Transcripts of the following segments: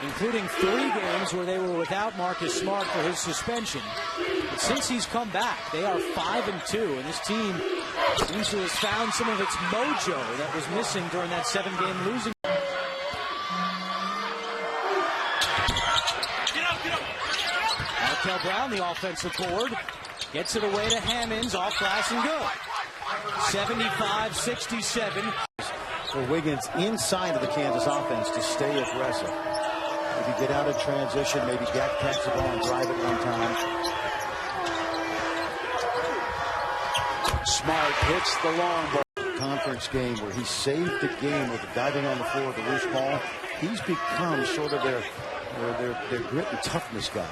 including 3 games where they were without Marcus Smart for his suspension. But since he's come back, they are 5-2, and this team seems to have found some of its mojo that was missing during that 7-game losing. Markel Brown, the offensive board, gets it away to Hammonds, off glass and good. 75-67. For Wiggins inside of the Kansas offense to stay aggressive. Maybe get out of transition, maybe catch the ball and drive it one time. Smart hits the long ball. Conference game where he saved the game with the diving on the floor of the loose ball. He's become sort of their grit and toughness guy.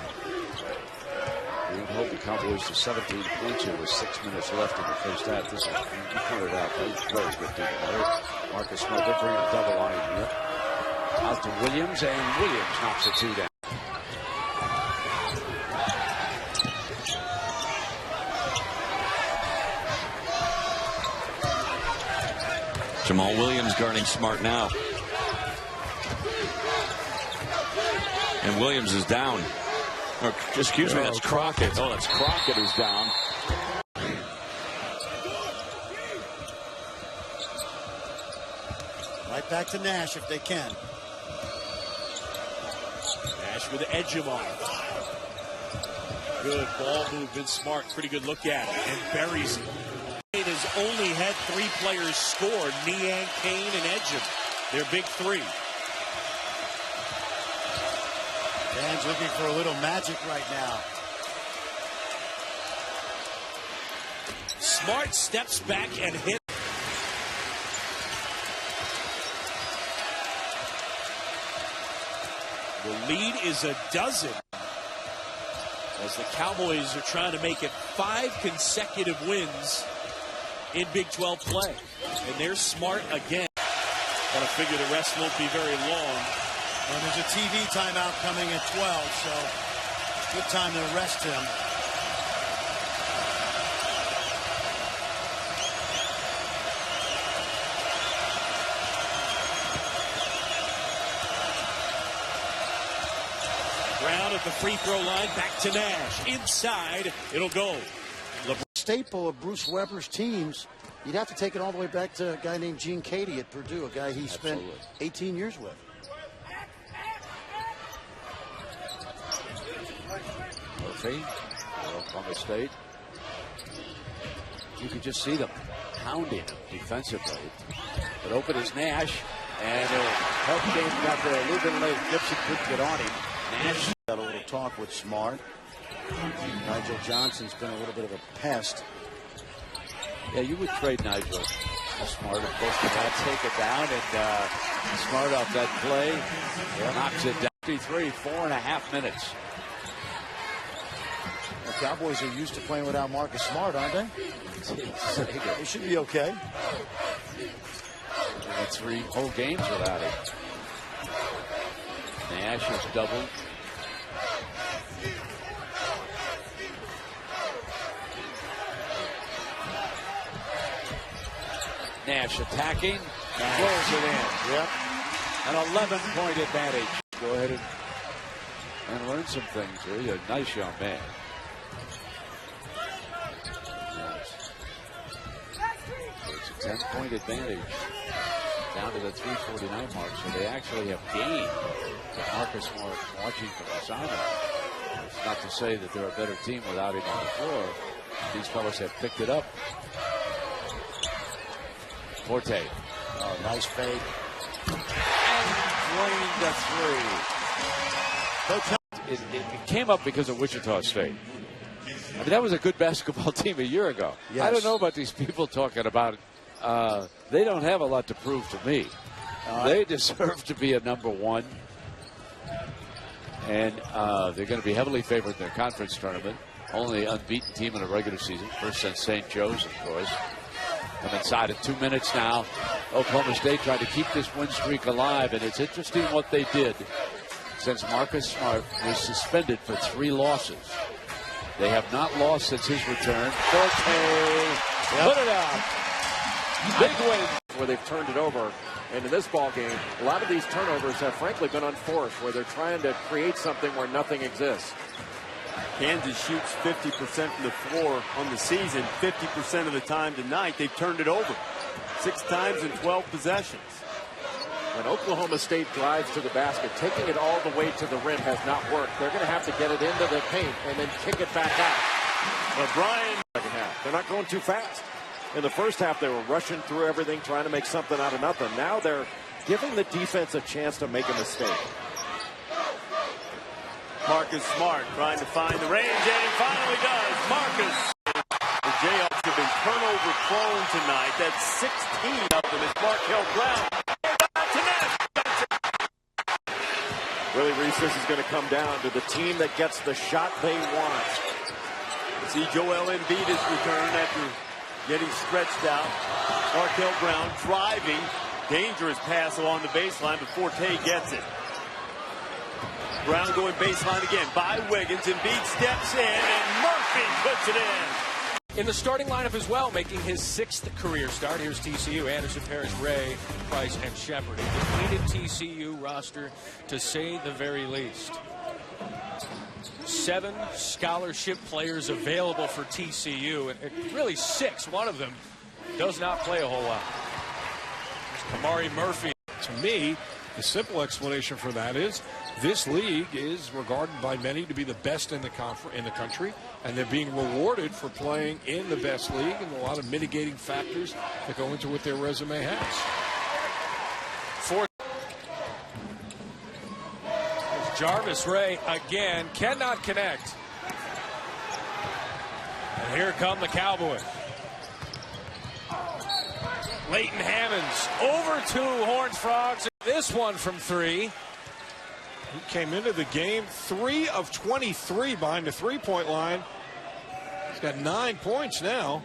We hold the Cowboys to 17 points here with 6 minutes left in the first half. This is, you pointed out, that was very good defense. Marcus Smart did bring a double line here. Out to Williams, and Williams knocks the 2 down. Jamal Williams guarding Smart now. And Williams is down. Or, excuse me, that's Crockett. Oh, that's Crockett who's down. Right back to Nash if they can. Nash with the edge him on. Good ball movement. Smart, pretty good look at it, and buries it. It has only had 3 players score, Niang, Kane, and Edgem. Their big 3. Dan's looking for a little magic right now. Smart steps back and hits. The lead is a dozen as the Cowboys are trying to make it 5 consecutive wins in Big 12 play. And they're Smart again. Gotta figure the rest won't be very long. And there's a TV timeout coming at 12, so good time to rest him. Brown at the free throw line, back to Nash. Inside, it'll go. Staple of Bruce Weber's teams, you'd have to take it all the way back to a guy named Gene Cady at Purdue, a guy he spent 18 years with. Murphy, Oklahoma State. You can just see them pounding defensively. But open is Nash, and help game got there a little bit late. Gibson couldn't get on him. Nash got a little talk with Smart. Nigel Johnson's been a little bit of a pest. Yeah, you would trade Nigel for Smart. Of course, they got to take it down, and Smart off that play knocks it down. 53, 4.5 minutes. The Cowboys are used to playing without Marcus Smart, aren't they? They should be okay. They had 3 whole games without him. Nash has doubled. Nash attacking, throws it in. Yep. An 11-point advantage. Go ahead and learn some things here. You're a nice young man. It's a 10-point advantage. Down to the 3:49 mark, so they actually have gained. Marcus Smart watching from the sideline. It's not to say that they're a better team without him on the floor. These fellas have picked it up. Forte. Oh, nice fake. And drained the 3. It came up because of Wichita State. I mean, that was a good basketball team a year ago. Yes. I don't know about these people talking about it. They don't have a lot to prove to me. They deserve to be a number 1. And they're going to be heavily favored in their conference tournament. Only unbeaten team in a regular season. First since St. Joe's, of course. Come inside in 2 minutes now. Oklahoma State trying to keep this win streak alive. And it's interesting what they did since Marcus Smart was suspended for 3 losses. They have not lost since his return. Forte, put it out. Big win where they've turned it over And in this ball game, a lot of these turnovers have frankly been unforced, where they're trying to create something where nothing exists. Kansas shoots 50% from the floor on the season. 50% of the time tonight, they've turned it over 6 times in 12 possessions. When Oklahoma State drives to the basket, taking it all the way to the rim has not worked. They're going to have to get it into the paint and then kick it back out. But Brian, Second half, they're not going too fast. In the first half, they were rushing through everything, trying to make something out of nothing. Now they're giving the defense a chance to make a mistake. Marcus Smart trying to find the range, and he finally does. Marcus. The Jayhawks have been turnover prone tonight. That's 16 of them as Markel Brown. Really, Reese, this is going to come down to the team that gets the shot they want. See Joel Embiid is returned after getting stretched out. Markel Brown driving. Dangerous pass along the baseline, but Forte gets it. Brown going baseline again by Wiggins. Embiid steps in, and Murphy puts it in. In the starting lineup as well, making his 6th career start. Here's TCU: Anderson, Parrish, Ray, Price, and Shepard. A depleted TCU roster, to say the very least. 7 scholarship players available for TCU, and really 6. One of them does not play a whole lot. There's Kamari Murphy. To me, the simple explanation for that is this league is regarded by many to be the best in the country, and they're being rewarded for playing in the best league, and a lot of mitigating factors that go into what their resume has. There's Jarvis Ray again, cannot connect. And here come the Cowboys. Leighton Hammonds over 2 Horns Frogs. This one from 3. He came into the game 3 of 23 behind the three-point line. He's got 9 points now.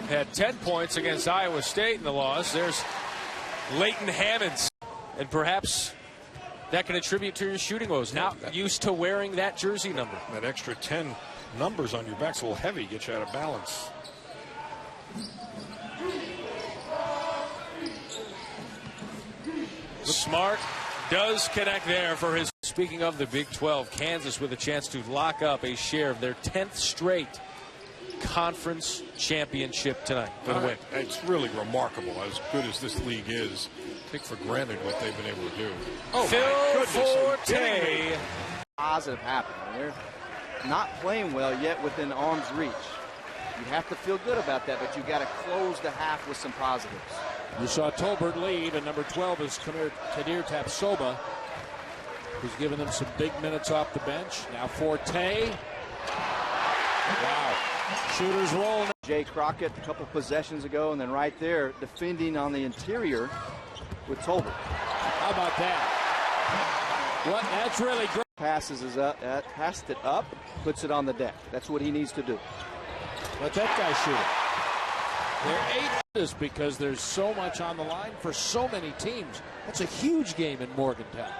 Had 10 points against Iowa State in the loss. There's Leighton Hammonds. And perhaps that can attribute to your shooting woes. Not used to wearing that jersey number. That extra 10 numbers on your back's a little heavy, gets you out of balance. Smart does connect there for his. Speaking of the Big 12, Kansas with a chance to lock up a share of their 10th straight conference championship tonight for the win. It's really remarkable, as good as this league is. Take for granted what they've been able to do. Oh, Phil Forte. Positive happening. They're not playing well yet within arm's reach. You have to feel good about that, but you got to close the half with some positives. You saw Tolbert lead, and number 12 is Kadir Tapsoba, who's given them some big minutes off the bench. Now Forte. Wow. Shooters rolling. Jay Crockett a couple possessions ago, and then right there defending on the interior with Tolbert. How about that? What? That's really great. Passes is up, passed it up, puts it on the deck. That's what he needs to do. Let that guy shoot it. They're 8 this because there's so much on the line for so many teams. That's a huge game in Morgantown.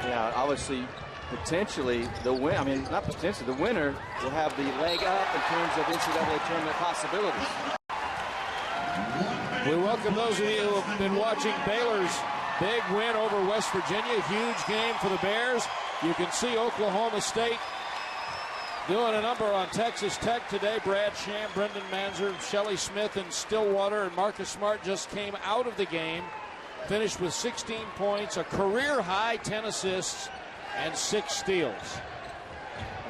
Yeah, obviously, potentially the win. I mean, not potentially. The winner will have the leg up in terms of NCAA tournament possibilities. We welcome those of you who have been watching Baylor's big win over West Virginia. Huge game for the Bears. You can see Oklahoma State doing a number on Texas Tech today. Brad Sham, Brendan Manzer, Shelley Smith, and Stillwater, and Marcus Smart just came out of the game. Finished with 16 points, a career-high 10 assists, and 6 steals.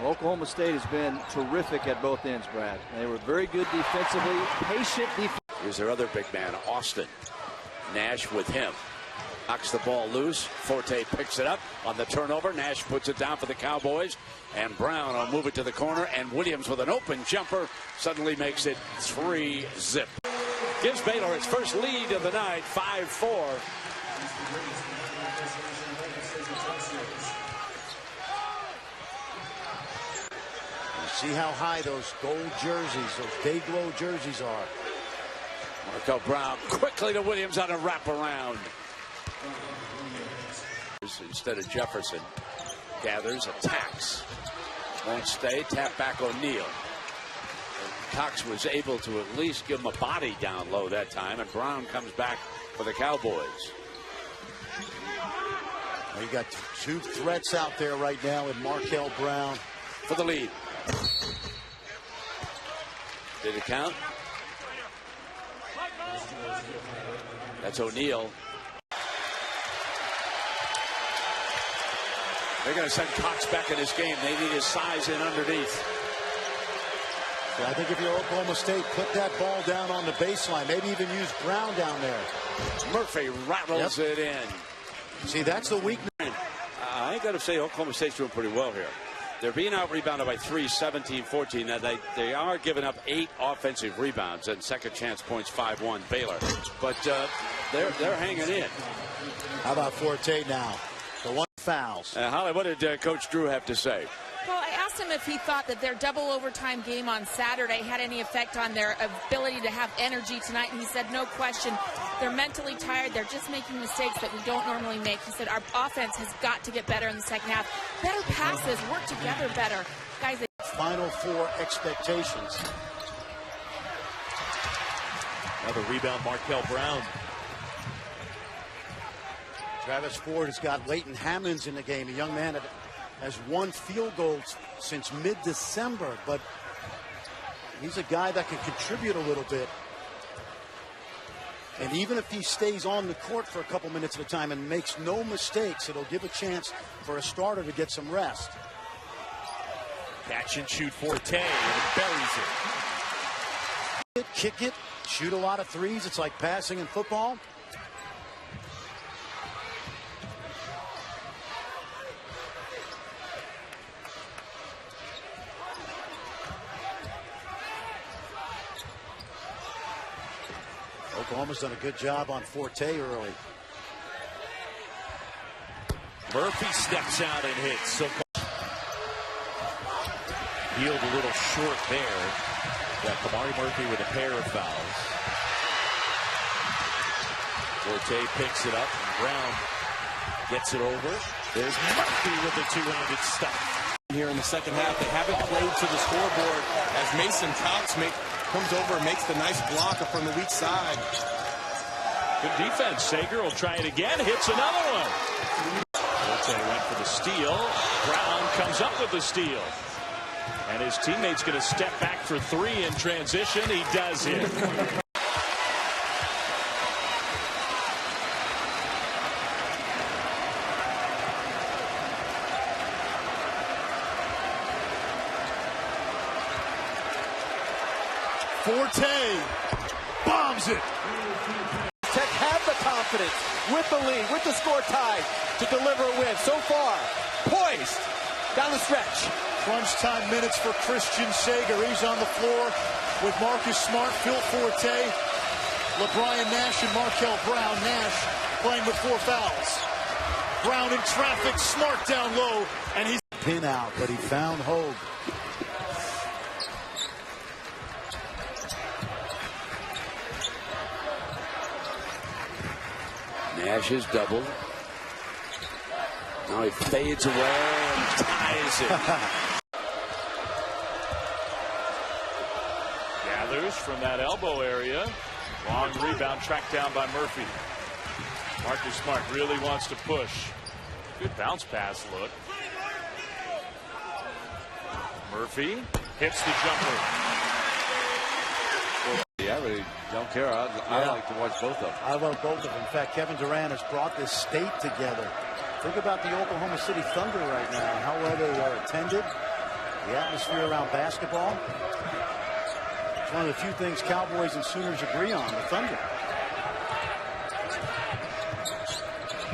Well, Oklahoma State has been terrific at both ends, Brad. They were very good defensively, patient defense. Here's their other big man, Austin. Nash with him. Knocks the ball loose. Forte picks it up on the turnover. Nash puts it down for the Cowboys. And Brown will move it to the corner. And Williams with an open jumper suddenly makes it 3-zip. Gives Baylor its first lead of the night, 5-4. See how high those gold jerseys, those day-glow jerseys are. Markel Brown quickly to Williams on a wraparound. Instead of Jefferson. Gathers, attacks. Won't stay. Tap back O'Neal. Cox was able to at least give him a body down low that time, and Brown comes back for the Cowboys. You got two threats out there right now in Markel Brown for the lead. Did it count? That's O'Neal. They're going to send Cox back in this game. They need his size in underneath. So I think if you're Oklahoma State, put that ball down on the baseline. Maybe even use Brown down there. Murphy rattles it in. See, that's the weakness. I got to say Oklahoma State's doing pretty well here. They're being out-rebounded by 3, 17-14. Now, they are giving up 8 offensive rebounds and second chance points, 5-1 Baylor. But they're hanging in. How about Forte now? The one fouls. Holly, what did Coach Drew have to say? Well, I asked him if he thought that their double overtime game on Saturday had any effect on their ability to have energy tonight, and he said no question. They're mentally tired. They're just making mistakes that we don't normally make. He said our offense has got to get better in the second half. Better passes, work together better. Guys, Final Four expectations. Another rebound, Markel Brown. Travis Ford has got Leighton Hammonds in the game, a young man that has won field goals since mid-December, but he's a guy that can contribute a little bit. And even if he stays on the court for a couple minutes at a time and makes no mistakes, it'll give a chance for a starter to get some rest. Catch and shoot Forte, and buries it. Kick it, shoot a lot of threes. It's like passing in football. Oklahoma's done a good job on Forte early. Murphy steps out and hits. So healed a little short there. Got Kamari Murphy with a pair of fouls. Forte picks it up, and Brown gets it over. There's Murphy with the two-handed stuff. Here in the second half, they haven't played to the scoreboard as Mason Cox comes over and makes the nice block from the weak side. Good defense. Sager will try it again. Hits another one. Forte went for the steal. Brown comes up with the steal. And his teammate's going to step back for 3 in transition. He does it. Forte bombs it. Tech have the confidence with the lead, with the score tied to deliver a win. So far, poised down the stretch. Crunch time minutes for Christian Sager. He's on the floor with Marcus Smart, Phil Forte, LeBrian Nash, and Markel Brown. Nash playing with 4 fouls. Brown in traffic, Smart down low, and he's pin out, but he found Hogue. Nash is doubled. Now he fades away and ties it. Gathers from that elbow area. Long rebound tracked down by Murphy. Marcus Smart really wants to push. Good bounce pass look. Murphy hits the jumper. Yeah, I really don't care. I like to watch both of them. I love both of them. In fact, Kevin Durant has brought this state together. Think about the Oklahoma City Thunder right now, how well they are attended, the atmosphere around basketball. It's one of the few things Cowboys and Sooners agree on, the Thunder.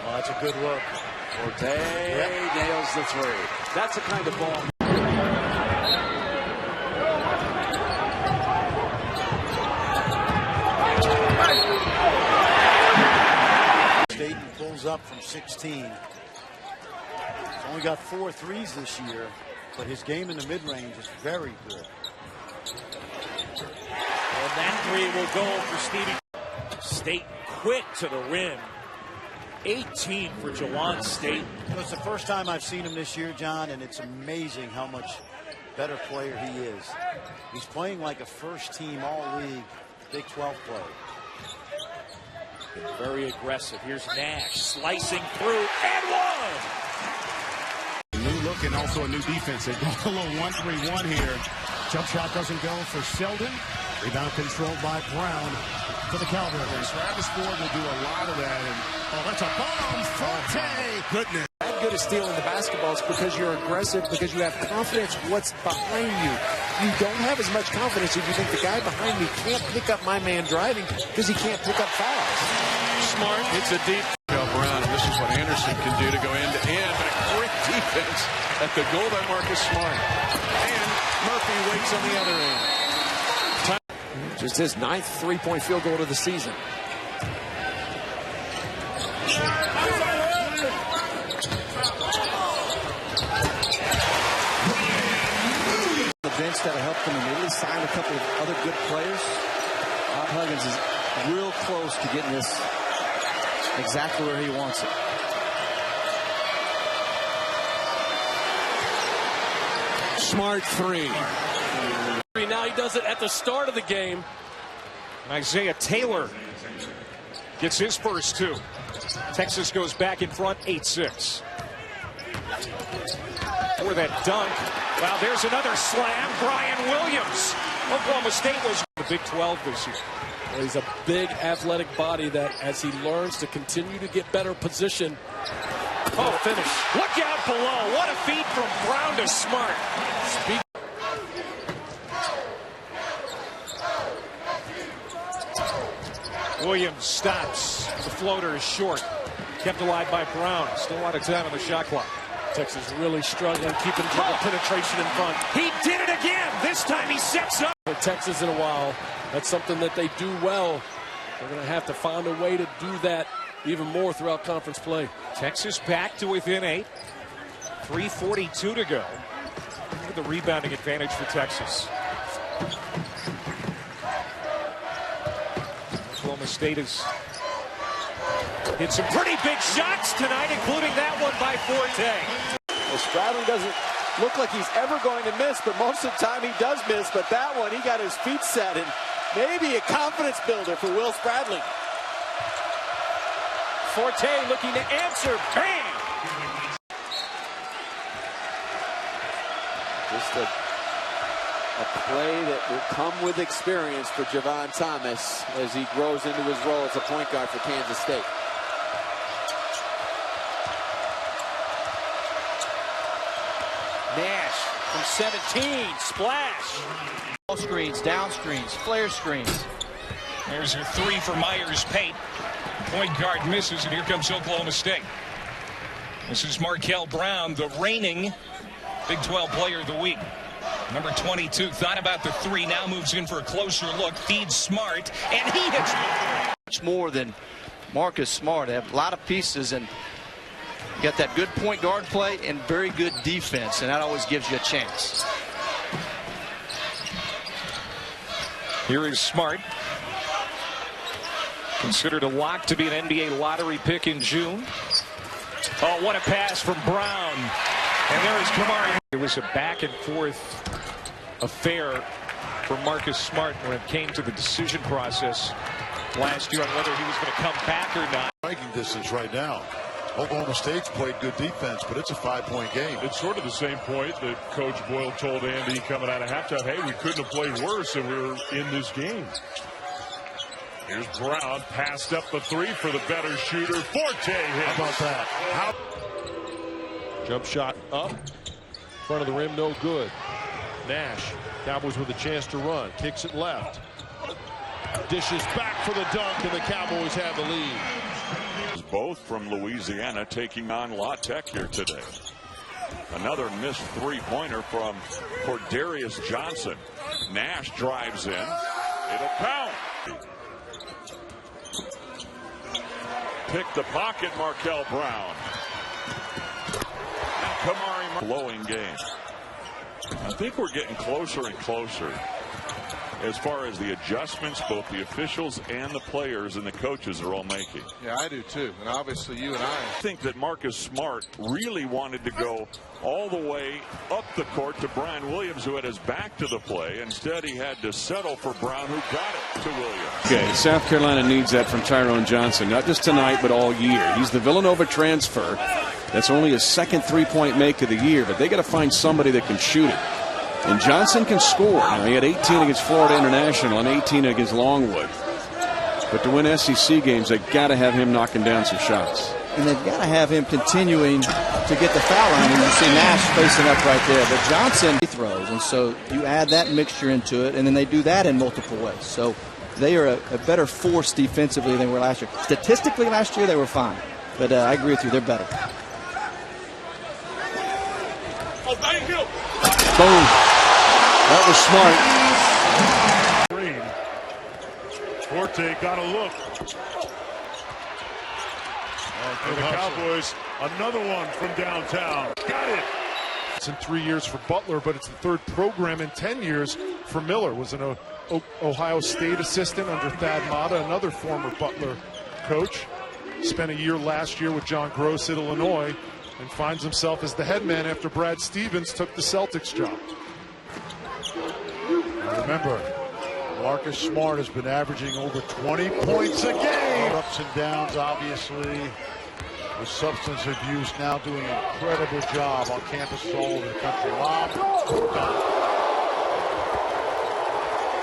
Well, that's a good look. Forte nails the 3. That's the kind of ball. Staten pulls up from 16. He's only got 4 threes this year, but his game in the mid-range is very good. And that 3 will go for Stevie. Staten quick to the rim. 18 for Jawan Staten. It's the first time I've seen him this year, John, and it's amazing how much better player he is. He's playing like a first-team all-league Big 12 player. Very aggressive. Here's Nash slicing through and one. New look and also a new defense. They go a little 1-3-1 here. Jump shot doesn't go for Sheldon. Rebound controlled by Brown for the Cowboys. Travis Ford will do a lot of that. And, that's a bomb. Forte. Goodness. That good at stealing the basketballs because you're aggressive, because you have confidence what's behind you. You don't have as much confidence if you think the guy behind me can't pick up my man driving because he can't pick up fouls. Smart hits a deep. Brown, and this is what Anderson can do to go end to end. But a great defense at the goal by Marcus Smart. And Murphy waits on the other end. Just his 9th three-point field goal of the season. The bench that'll help them immediately sign a couple of other good players. Bob Huggins is real close to getting this exactly where he wants it. Smart three. Now he does it at the start of the game. Isaiah Taylor gets his first two. Texas goes back in front 8-6. For that dunk. Wow, there's another slam. Brian Williams. Oklahoma State was the Big 12 this year. Well, he's a big athletic body that as he learns to continue to get better position. Oh, finish. Look out below. What a feed from Brown to Smart. Williams stops. The floater is short. Kept alive by Brown. Still a lot of time on the shot clock. Texas really struggling, keeping dribble penetration in front. He did it again. This time he sets up. For Texas in a while, that's something that they do well. They're going to have to find a way to do that even more throughout conference play. Texas back to within 8. 3:42 to go. Look at the rebounding advantage for Texas. Oklahoma State has hit some pretty big shots tonight, including that one by Forte. Well, Spradlin doesn't look like he's ever going to miss, but most of the time he does miss. But that one, he got his feet set, and maybe a confidence builder for Will Spradlin. Forte looking to answer. Bang! Just a play that will come with experience for Javon Thomas as he grows into his role as a point guard for Kansas State. Nash from 17, splash. Ball screens, down screens, flare screens. There's your three for Myers Pate. Point guard misses, and here comes Oklahoma State. This is Markel Brown, the reigning Big 12 Player of the Week. Number 22 thought about the three, now moves in for a closer look, feeds Smart, and he hits much more than Marcus Smart. They have a lot of pieces, and you got that good point guard play and very good defense, and that always gives you a chance. Here is Smart. Considered a lock to be an NBA lottery pick in June. Oh, what a pass from Brown. And there is Kamari. It was a back and forth affair for Marcus Smart when it came to the decision process last year on whether he was going to come back or not. Striking distance right now. Oklahoma State's played good defense, but it's a 5-point game. It's sort of the same point that Coach Boyle told Andy coming out of halftime. Hey, we couldn't have played worse and we were in this game. Here's Brown, passed up the three for the better shooter. Forte hits. How about that? Jump shot up. Front of the rim, no good. Nash, Cowboys with a chance to run. Kicks it left. Dishes back for the dunk, and the Cowboys have the lead. Both from Louisiana taking on La Tech here today. Another missed three-pointer from Cordarius Johnson. Nash drives in. It'll count. Pick the pocket, Markel Brown. Now Kamari, blowing game. I think we're getting closer and closer as far as the adjustments both the officials and the players and the coaches are all making. Yeah, I do too. And obviously you and I think that Marcus Smart really wanted to go all the way up the court to Brian Williams, who had his back to the play. Instead, he had to settle for Brown, who got it to Williams. Okay, South Carolina needs that from Tyrone Johnson, not just tonight, but all year. He's the Villanova transfer. That's only his second three-point make of the year, but they got to find somebody that can shoot it. And Johnson can score. Now, he had 18 against Florida International and 18 against Longwood. But to win SEC games, they got to have him knocking down some shots. And they've got to have him continuing to get the foul line. And you see Nash facing up right there. But Johnson throws, and so you add that mixture into it, and then they do that in multiple ways. So they are a better force defensively than they were last year. Statistically, last year they were fine. But I agree with you, they're better. Oh, thank you. Boom. That was smart. Forte got a look. For the Cowboys, another one from downtown. Got it. It's in 3 years for Butler, but it's the third program in 10 years for Miller. Was an Ohio State assistant under Thad Matta, another former Butler coach. Spent a year last year with John Gross at Illinois and finds himself as the head man after Brad Stevens took the Celtics job. Remember, Marcus Smart has been averaging over 20 points a game. Ups and downs, obviously, with substance abuse, now doing an incredible job on campus all over the country. Lob, done.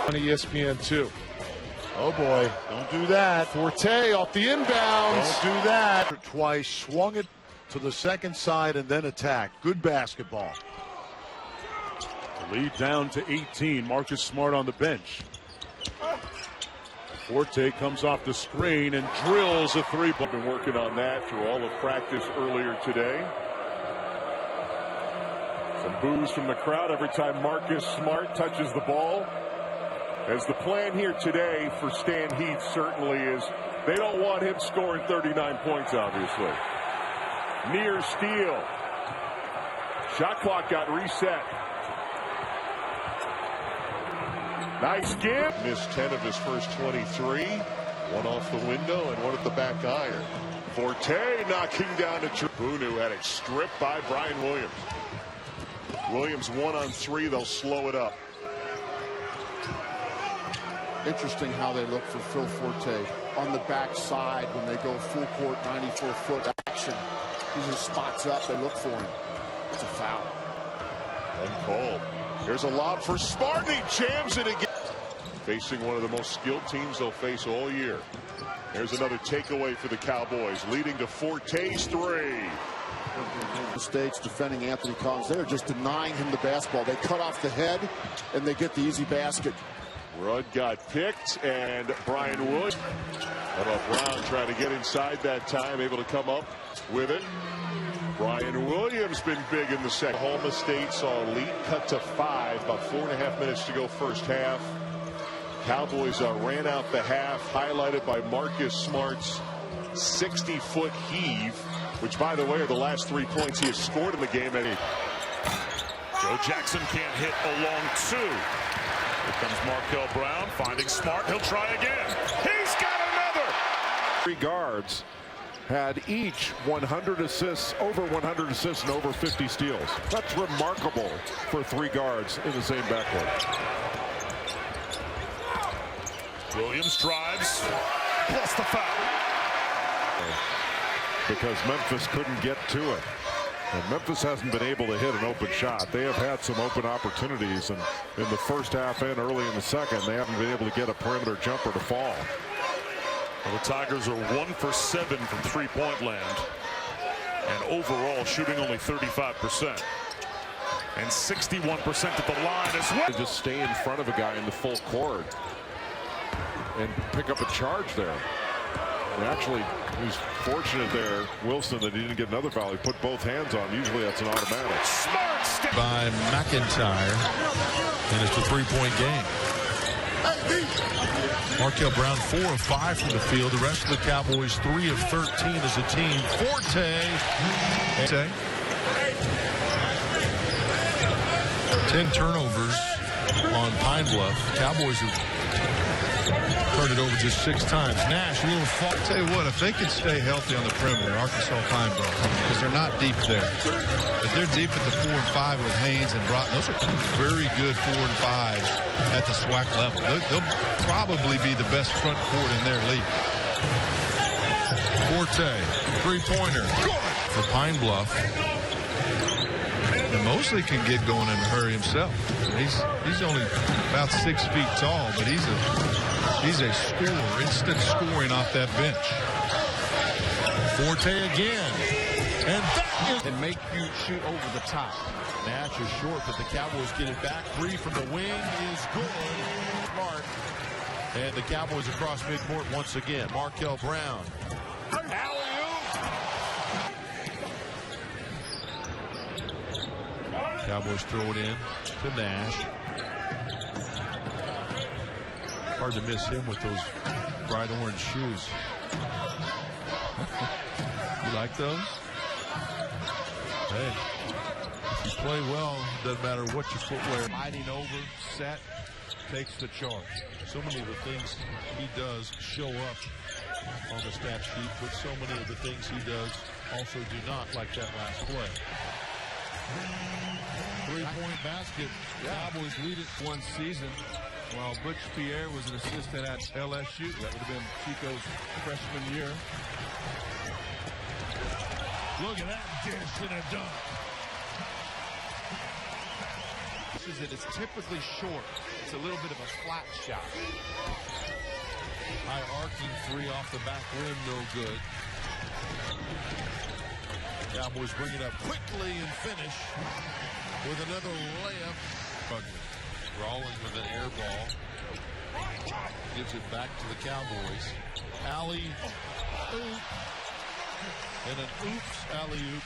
On ESPN2. Oh boy, don't do that. Forte off the inbounds. Don't do that. Twice, swung it to the second side and then attacked. Good basketball. The lead down to 18. Marcus Smart on the bench. Forte comes off the screen and drills a three. Been working on that through all of practice earlier today. Some boos from the crowd every time Marcus Smart touches the ball. As the plan here today for Stan Heath certainly is they don't want him scoring 39 points, obviously. Near steal. Shot clock got reset. Nice give. Missed 10 of his first 23. One off the window and one at the back iron. Forte knocking down a Bunu had it stripped by Brian Williams. Williams 1 on 3. They'll slow it up. Interesting how they look for Phil Forte on the backside when they go full court 94-foot action. He just spots up. They look for him. It's a foul. Uncalled. There's a lob for Smart. He jams it again. Facing one of the most skilled teams they'll face all year. There's another takeaway for the Cowboys, leading to Forte's three. The States defending Anthony Collins. They're just denying him the basketball. They cut off the head and they get the easy basket. Rudd got picked, and Brian Wood. How about Brown trying to get inside that time, able to come up with it. Brian Williams been big in the second. Oklahoma State saw a lead cut to 5, about 4.5 minutes to go first half. Cowboys ran out the half, highlighted by Marcus Smart's 60-foot heave, which, by the way, are the last 3 points he has scored in the game. Joe Jackson can't hit a long two. Here comes Markel Brown finding Smart. He'll try again. He's got another. 3 guards had each 100 assists, over 100 assists, and over 50 steals. That's remarkable for 3 guards in the same backcourt. Williams drives, plus the foul. Because Memphis couldn't get to it. And Memphis hasn't been able to hit an open shot. They have had some open opportunities, and in the first half and early in the second, they haven't been able to get a perimeter jumper to fall. Well, the Tigers are 1 for 7 from three-point land, and overall shooting only 35%, and 61% at the line as well. Just stay in front of a guy in the full court and pick up a charge there. And actually, he was fortunate there, Wilson, that he didn't get another foul. He put both hands on. Usually that's an automatic. Smart step by McIntyre, and it's a 3-point game. Markel Brown 4 of 5 from the field. The rest of the Cowboys 3 of 13 as a team. Forte. 10 turnovers on on Pine Bluff. Cowboys have turned it over just 6 times. Nash, a little fall. Tell you what, if they can stay healthy on the perimeter, Arkansas Pine Bluff, because they're not deep there. But they're deep at the 4 and 5 with Haynes and Broughton. Those are very good 4 and 5s at the SWAC level. They'll probably be the best front court in their league. Forte, 3-pointer, for Pine Bluff. And Mosley can get going in a hurry himself. He's only about 6 feet tall, but he's a scorer, instant scoring off that bench. Forte again, and make you shoot over the top. Nash is short, but the Cowboys get it back. 3 from the wing is good. Smart. And the Cowboys across midcourt once again. Markel Brown. Cowboys throw it in to Nash. Hard to miss him with those bright orange shoes. You like those? Hey, if you play well, doesn't matter what your footwear. Sliding over, set, takes the charge. So many of the things he does show up on the stat sheet, but so many of the things he does also do not, like that last play. 3-point basket. Cowboys lead it 1 season, while Butch Pierre was an assistant at LSU. That would have been Chico's freshman year. Look at that dish and a dunk. It's typically short. It's a little bit of a flat shot. High arcing 3 off the back rim, no good. Cowboys bring it up quickly and finish with another layup. Rawling with an air ball. Gives it back to the Cowboys. Alley oop. And an oops alley oop.